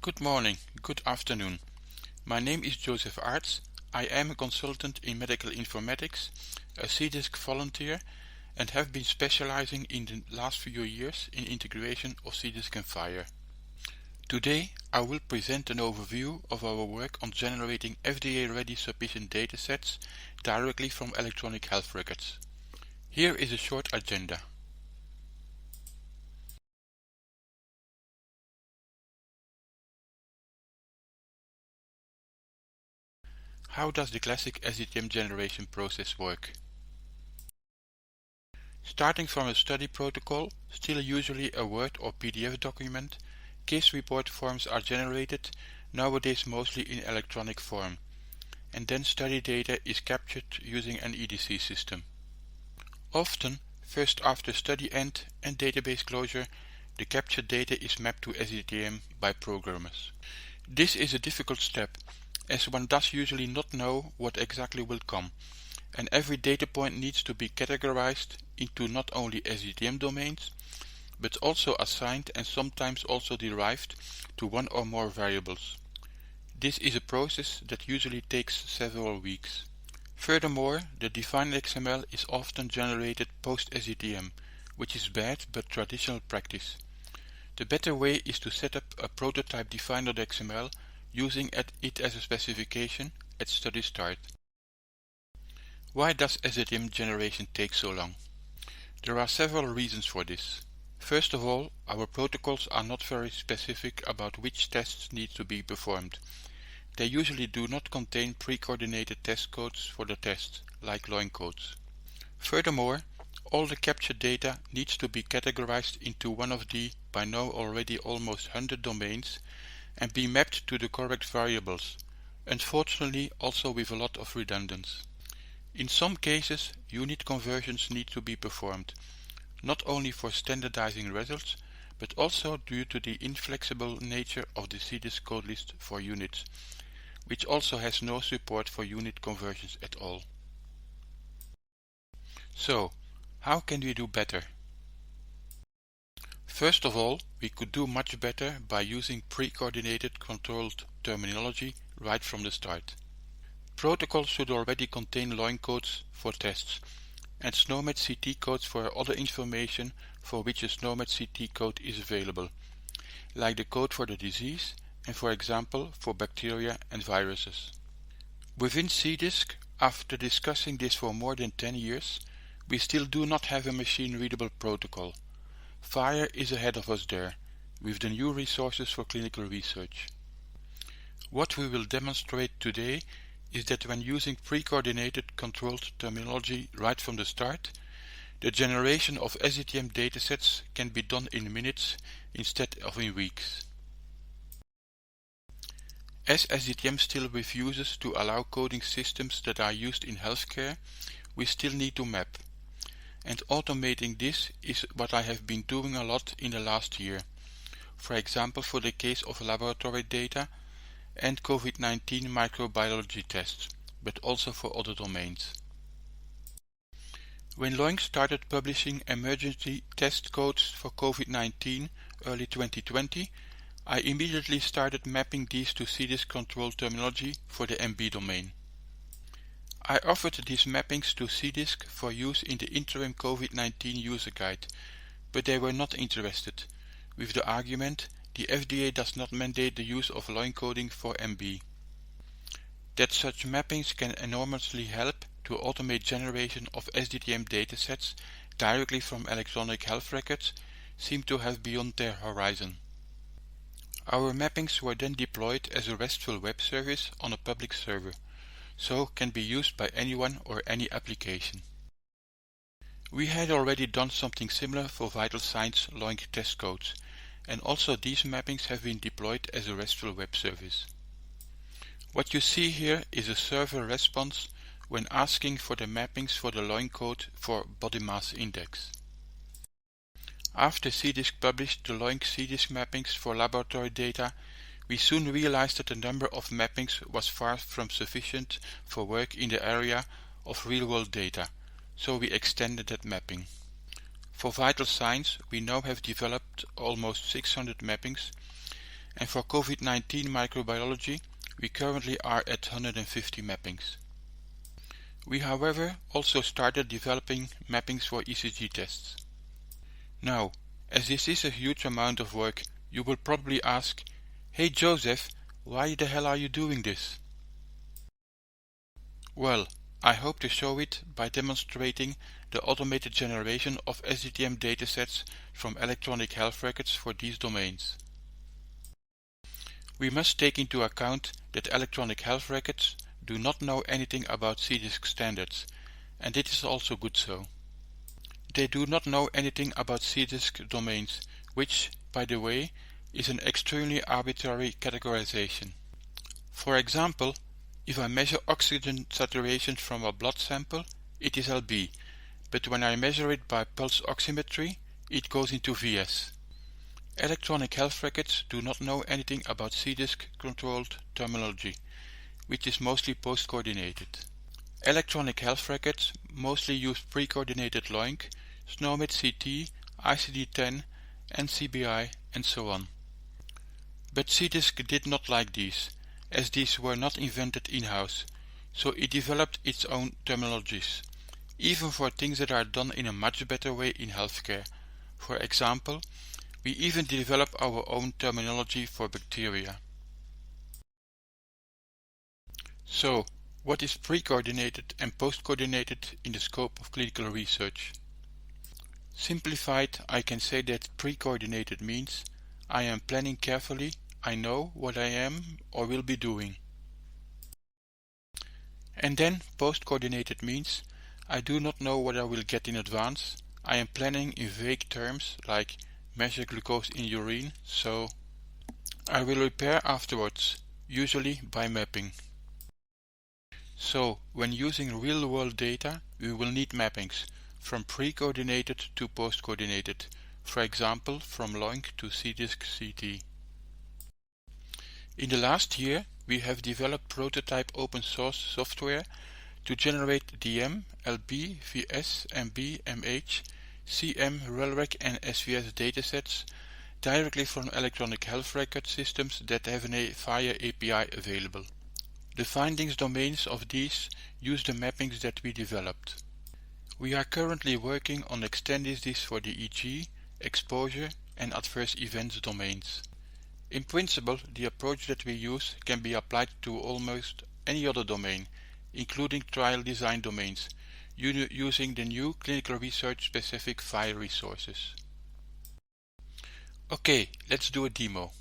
Good morning, good afternoon. My name is Jozef Aerts. I am a consultant in medical informatics, a CDISC volunteer, and have been specializing in the last few years in integration of CDISC and FHIR. Today I will present an overview of our work on generating FDA-ready submission datasets directly from electronic health records. Here is a short agenda. How does the classic SDTM generation process work? Starting from a study protocol, still usually a Word or PDF document, case report forms are generated, nowadays mostly in electronic form, and then study data is captured using an EDC system. Often, first after study end and database closure, the captured data is mapped to SDTM by programmers. This is a difficult step, as one does usually not know what exactly will come, and every data point needs to be categorized into not only SDTM domains, but also assigned and sometimes also derived to one or more variables. This is a process that usually takes several weeks. Furthermore, the defined XML is often generated post-SDTM, which is bad but traditional practice. The better way is to set up a prototype defined.xml using it as a specification at study start. Why does SDTM generation take so long? There are several reasons for this. First of all, our protocols are not very specific about which tests need to be performed. They usually do not contain pre-coordinated test codes for the test, like line codes. Furthermore, all the captured data needs to be categorized into one of the, by now already almost 100 domains, and be mapped to the correct variables, unfortunately also with a lot of redundancy. In some cases, unit conversions need to be performed, not only for standardizing results, but also due to the inflexible nature of the CDISC code list for units, which also has no support for unit conversions at all. So, how can we do better? First of all, we could do much better by using pre-coordinated controlled terminology right from the start. Protocols should already contain line codes for tests and SNOMED CT codes for other information for which a SNOMED CT code is available, like the code for the disease and, for example, for bacteria and viruses. Within CDISC, after discussing this for more than 10 years, we still do not have a machine-readable protocol. FHIR is ahead of us there, with the new resources for clinical research. What we will demonstrate today is that when using pre-coordinated controlled terminology right from the start, the generation of SDTM datasets can be done in minutes instead of in weeks. As SDTM still refuses to allow coding systems that are used in healthcare, we still need to map. And automating this is what I have been doing a lot in the last year, for example for the case of laboratory data and COVID-19 microbiology tests, but also for other domains. When Loink started publishing emergency test codes for COVID-19 early 2020, I immediately started mapping these to CDISC control terminology for the MB domain. I offered these mappings to CDISC for use in the interim COVID-19 user guide, but they were not interested, with the argument the FDA does not mandate the use of line coding for MB. That such mappings can enormously help to automate generation of SDTM datasets directly from electronic health records seemed to have beyond their horizon. Our mappings were then deployed as a RESTful web service on a public server, so can be used by anyone or any application. We had already done something similar for vital signs Loink test codes, and also these mappings have been deployed as a RESTful web service. What you see here is a server response when asking for the mappings for the Loink code for body mass index. After CDISC published the Loink CDISC mappings for laboratory data, we soon realized that the number of mappings was far from sufficient for work in the area of real-world data, so we extended that mapping. For vital signs, we now have developed almost 600 mappings, and for COVID-19 microbiology we currently are at 150 mappings. We however also started developing mappings for ECG tests. Now, as this is a huge amount of work, you will probably ask, "Hey Joseph, why the hell are you doing this?" Well, I hope to show it by demonstrating the automated generation of SDTM datasets from electronic health records for these domains. We must take into account that electronic health records do not know anything about CDISC standards, and it is also good so. They do not know anything about CDISC domains, which, by the way, is an extremely arbitrary categorization. For example, if I measure oxygen saturation from a blood sample, it is LB, but when I measure it by pulse oximetry, it goes into VS. Electronic health records do not know anything about CDISC-controlled terminology, which is mostly post-coordinated. Electronic health records mostly use pre-coordinated LOINC, SNOMED CT, ICD-10, NCBI, and so on. But CDISC did not like these, as these were not invented in-house, so it developed its own terminologies, even for things that are done in a much better way in healthcare. For example, we even develop our own terminology for bacteria. So, what is pre-coordinated and post-coordinated in the scope of clinical research? Simplified, I can say that pre-coordinated means I am planning carefully, I know what I am or will be doing. And then post-coordinated means I do not know what I will get in advance, I am planning in vague terms like measure glucose in urine, so I will repair afterwards, usually by mapping. So, when using real-world data, we will need mappings, from pre-coordinated to post-coordinated, for example from LOINC to CDISC CT. In the last year, we have developed prototype open-source software to generate DM, LB, VS, MB, MH, CM, RELREC and SVS datasets directly from electronic health record systems that have a FHIR API available. The findings domains of these use the mappings that we developed. We are currently working on extending this for the EG, exposure and adverse events domains. In principle, the approach that we use can be applied to almost any other domain, including trial design domains, using the new clinical research specific FHIR resources. Okay, let's do a demo.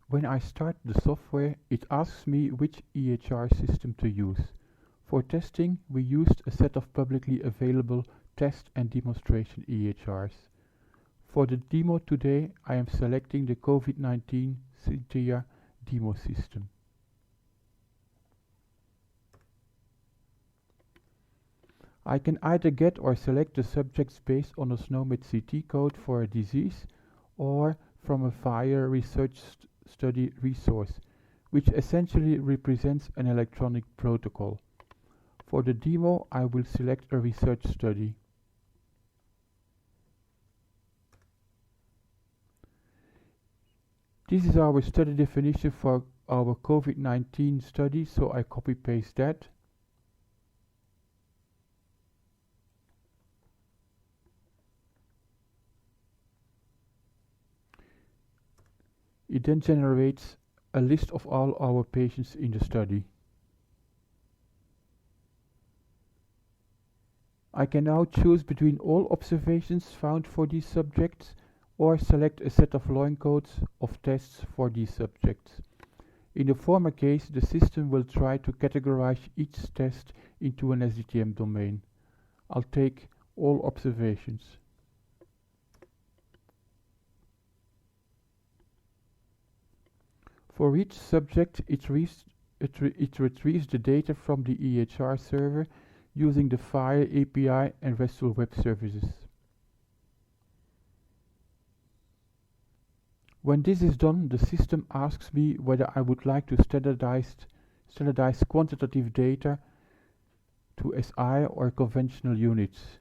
When I start the software, it asks me which EHR system to use. For testing, we used a set of publicly available test and demonstration EHRs. For the demo today, I am selecting the COVID-19 CTIA demo system. I can either get or select the subjects based on a SNOMED CT code for a disease or from a FHIR research study resource, which essentially represents an electronic protocol. For the demo, I will select a research study. This is our study definition for our COVID-19 study, so I copy-paste that. It then generates a list of all our patients in the study. I can now choose between all observations found for these subjects or select a set of LOIN codes of tests for these subjects. In the former case, the system will try to categorize each test into an SDTM domain. I'll take all observations. For each subject, it retrieves the data from the EHR server using the FHIR API and RESTful web services. When this is done, the system asks me whether I would like to standardize quantitative data to SI or conventional units.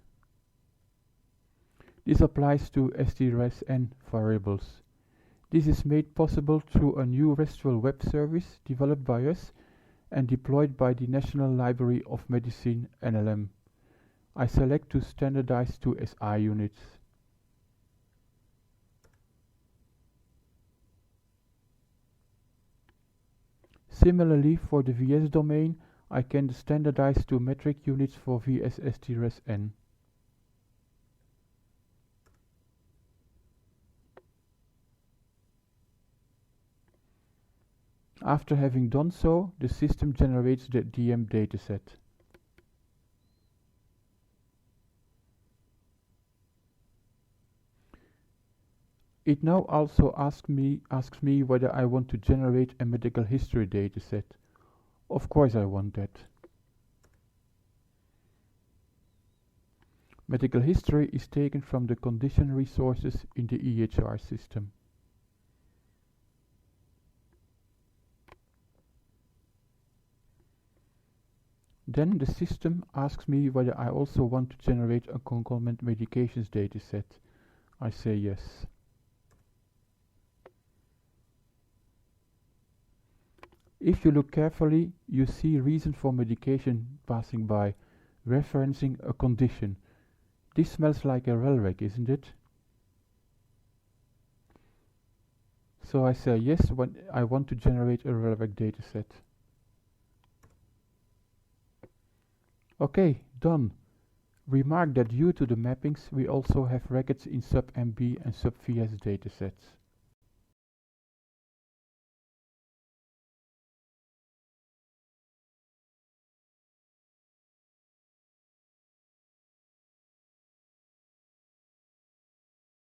This applies to STRSN variables. This is made possible through a new RESTful web service developed by us and deployed by the National Library of Medicine NLM. I select to standardize to SI units. Similarly, for the VS domain, I can standardize to metric units for VS STRSN. After having done so, the system generates the DM dataset. It now also asks me whether I want to generate a medical history dataset. Of course I want that. Medical history is taken from the condition resources in the EHR system. Then the system asks me whether I also want to generate a concomitant medications dataset. I say yes. If you look carefully, you see reason for medication passing by, referencing a condition. This smells like a RELREC, isn't it? So I say yes when I want to generate a RELREC dataset. Okay, done. Remark that due to the mappings, we also have records in sub-MB and sub-VS datasets.